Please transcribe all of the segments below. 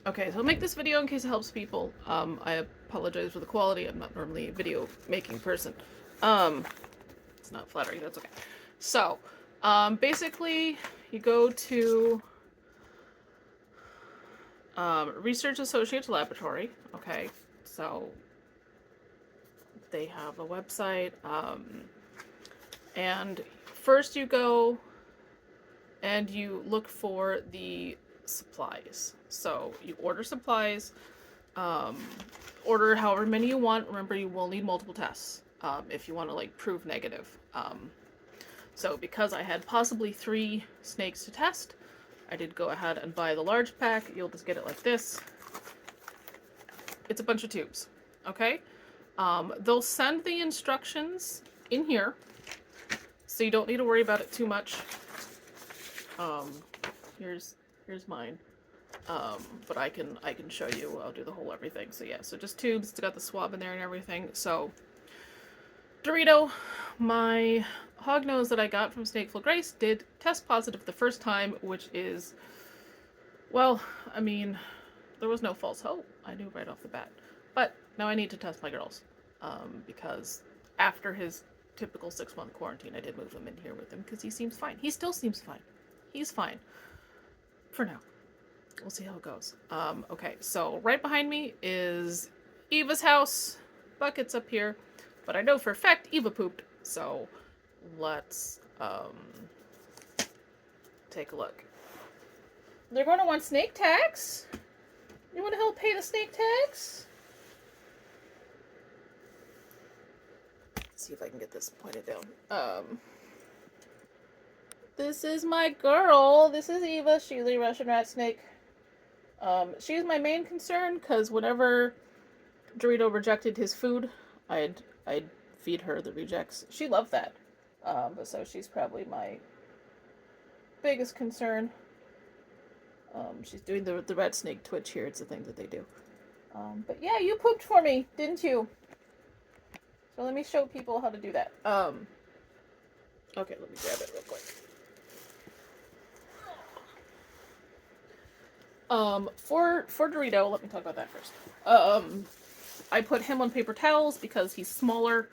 Okay, so I'll make this video in case it helps people. I apologize for the quality. I'm not normally a video making person. It's not flattering, that's okay. So, basically, you go to Research Associates Laboratory. Okay, so they have a website. And first you go and you look for the supplies. So you order supplies, order however many you want. Remember, you will need multiple tests if you want to like prove negative. So because I had possibly 3 snakes to test, I did go ahead and buy the large pack. You'll just get it like this. It's a bunch of tubes, okay? They'll send the instructions in here, so you don't need to worry about it too much. Here's mine. But I can show you. I'll do the whole everything. So yeah, so just tubes. It's got the swab in there and everything. So Dorito, my hognose that I got from Snakeful Grace did test positive the first time, which is, well, I mean, there was no false hope. I knew right off the bat. But now I need to test my girls, because after his typical 6-month quarantine, I did move him in here with him because he seems fine. He still seems fine. He's fine. For now. We'll see how it goes. Okay, so right behind me is Eva's house. Bucket's up here. But I know for a fact Eva pooped. So let's take a look. They're going to want snake tags. You want to help pay the snake tags? Let's see if I can get this pointed down. This is my girl. This is Eva. She's a Russian rat snake. She's my main concern because whenever Dorito rejected his food, I'd feed her the rejects. She loved that. So she's probably my biggest concern. She's doing the red snake twitch here. It's a thing that they do. But yeah, you pooped for me, didn't you? So let me show people how to do that. Okay, let me grab it real quick. For Dorito, let me talk about that first. I put him on paper towels because he's smaller,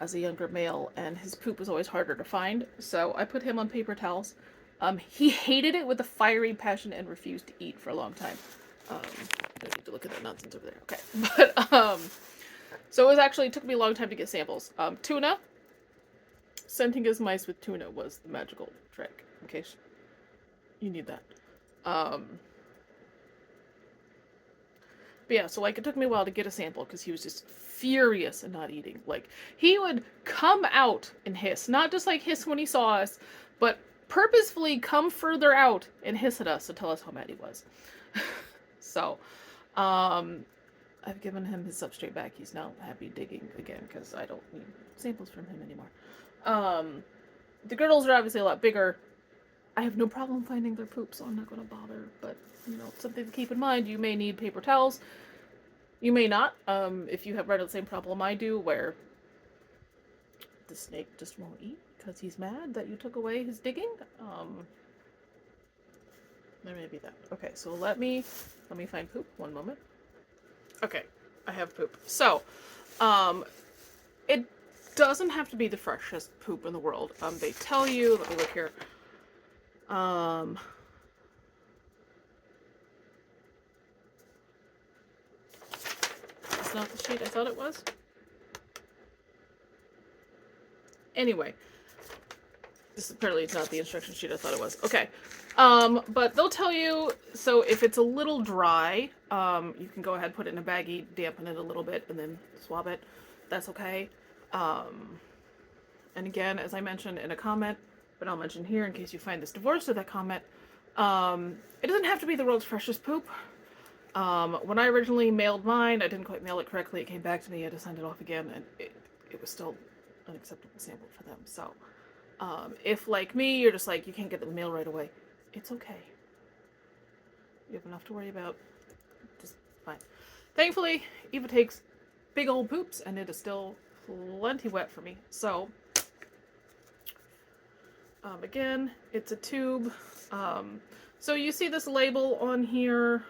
as a younger male, and his poop was always harder to find. So I put him on paper towels. He hated it with a fiery passion and refused to eat for a long time. Don't need to look at that nonsense over there. Okay, but so it took me a long time to get samples. Tuna. Scenting his mice with tuna was the magical trick, in case you need that. But yeah, so like it took me a while to get a sample because he was just furious and not eating. Like he would come out and hiss, not just like hiss when he saw us, but purposefully come further out and hiss at us to tell us how mad he was. So, I've given him his substrate back. He's now happy digging again because I don't need samples from him anymore. The girdles are obviously a lot bigger. I have no problem finding their poop, so I'm not going to bother. But, you know, something to keep in mind. You may need paper towels. You may not, if you have run into the same problem I do, where the snake just won't eat because he's mad that you took away his digging. There may be that. Okay, so let me find poop. One moment. Okay, I have poop. So, it doesn't have to be the freshest poop in the world. They tell you, let me look here. It's not the sheet I thought it was. Anyway, apparently it's not the instruction sheet I thought it was. Okay. But they'll tell you, so if it's a little dry, you can go ahead, put it in a baggie, dampen it a little bit, and then swab it. That's okay. And again, as I mentioned in a comment, but I'll mention here in case you find this divorced of that comment, it doesn't have to be the world's freshest poop. When I originally mailed mine, I didn't quite mail it correctly. It came back to me, I had to send it off again, and it was still an acceptable sample for them. So, if like me, you're just like, you can't get the mail right away, it's okay. You have enough to worry about. Just fine. Thankfully, Eva takes big old poops, and it is still plenty wet for me. So, again, it's a tube. So you see this label on here.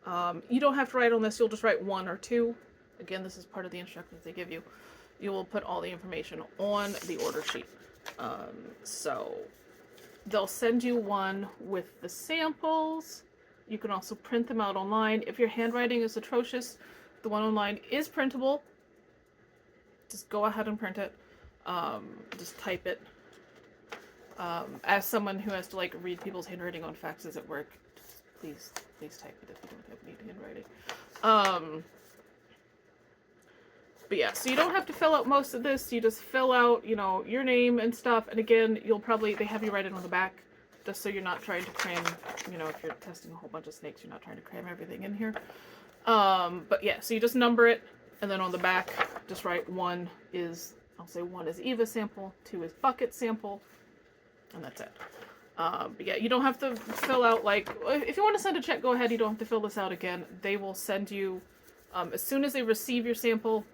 You don't have to write on this, you'll just write 1 or 2. Again, this is part of the instructions they give you. You will put all the information on the order sheet. So they'll send you one with the samples. You can also print them out online. If your handwriting is atrocious, the one online is printable. Just go ahead and print it. Just type it. As someone who has to like read people's handwriting on faxes at work, just please type it if you don't have neat handwriting. But yeah, so you don't have to fill out most of this. You just fill out, you know, your name and stuff. And again, they have you write it on the back, just so you're not trying to cram, you know, if you're testing a whole bunch of snakes, you're not trying to cram everything in here. But yeah, so you just number it, and then on the back, just write 1 is, I'll say 1 is Eva sample, 2 is Bucket sample, and that's it. But yeah, you don't have to fill out, like, if you want to send a check, go ahead, you don't have to fill this out again. They will send you, as soon as they receive your sample,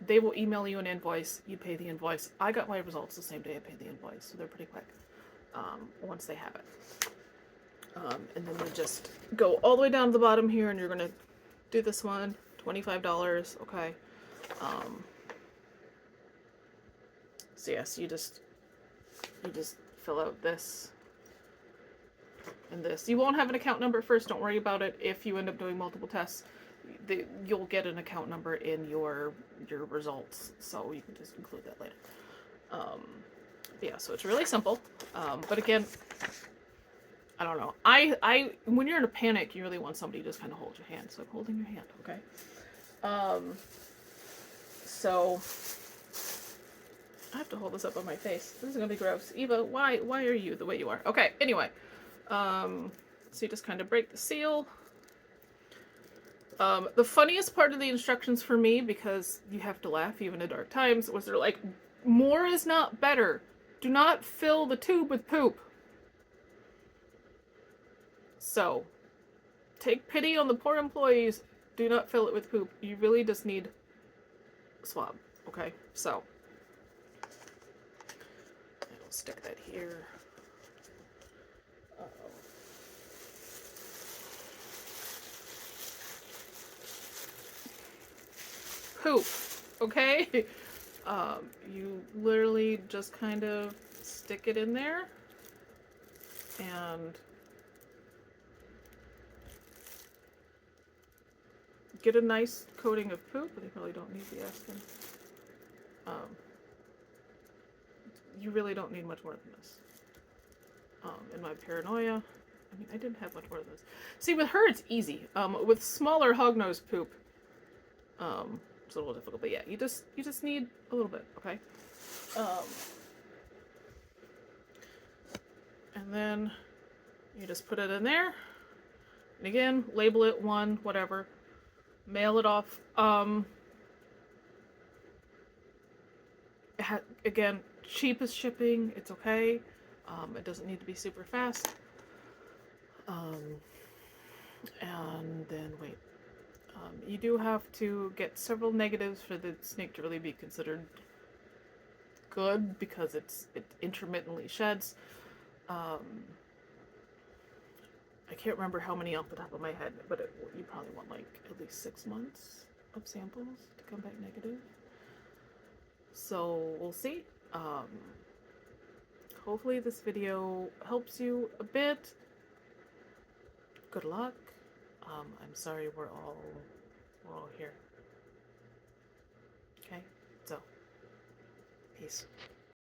they will email you an invoice, you pay the invoice. I got my results the same day I paid the invoice, so they're pretty quick, once they have it. And then you just go all the way down to the bottom here, and you're gonna do this one, $25, okay. So yes, you just fill out this and this. You won't have an account number first, don't worry about it. If you end up doing multiple tests, you'll get an account number in your results, so you can just include that later. Yeah, so it's really simple. But again, I don't know. When you're in a panic, you really want somebody to just kind of hold your hand. So I'm holding your hand, okay? So I have to hold this up on my face. This is gonna be gross. Eva, why are you the way you are? Okay, anyway. So you just kind of break the seal. The funniest part of the instructions for me, because you have to laugh even in dark times, was they're like, more is not better. Do not fill the tube with poop. So, take pity on the poor employees. Do not fill it with poop. You really just need a swab, okay? So, I'll stick that here. Poop, okay? You literally just kind of stick it in there and get a nice coating of poop. They probably don't need the aspen. You really don't need much more than this. In my paranoia, I mean, I didn't have much more than this. See, with her, it's easy. With smaller hognose poop, it's a little difficult, but yeah, you just need a little bit, okay? And then you just put it in there, and again, label it 1, whatever, mail it off. Again, cheapest shipping, it's okay. It doesn't need to be super fast. And then wait. You do have to get several negatives for the snake to really be considered good, because it intermittently sheds. I can't remember how many off the top of my head, but you probably want like at least 6 months of samples to come back negative. So we'll see. Hopefully this video helps you a bit. Good luck. I'm sorry we're all here. Okay, so peace.